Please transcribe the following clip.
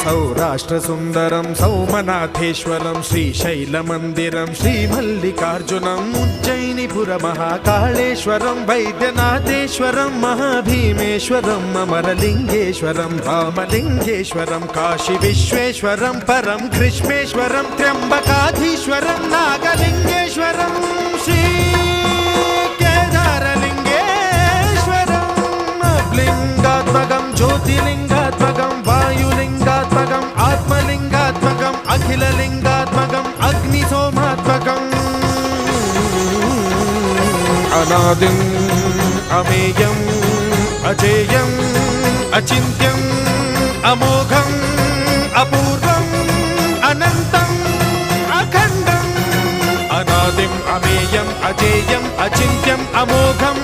सौराष्ट्रसुन्दरं सौमनाथेश्वरं श्रीशैलमन्दिरं श्रीमल्लिकार्जुनम् उज्जयिनीपुरमहाकाळेश्वरं वैद्यनाथेश्वरं महाभीमेश्वरम् अमरलिङ्गेश्वरं रामलिङ्गेश्वरं काशीविश्वेश्वरं परं ग्रीष्मेश्वरं त्र्यम्बकाधीश्वरं नागलिङ्गेश्वरं श्रीकेदारलिङ्गेश्वरं लिङ्गात्मकं ज्योतिलिङ्गात्मकं वायुलिङ्गात्मकम् आत्मलिङ्गात्मकम् अखिललिङ्गात्मकम् अग्निसोमात्मकम् अनादिम् अमेयम् अजेयम् अचिन्त्यम् अमोघम् अपूर्वम् अनन्तम् अखण्डम् अनादिम् अमेयम् अजेयम् अचिन्त्यम् अमोघम्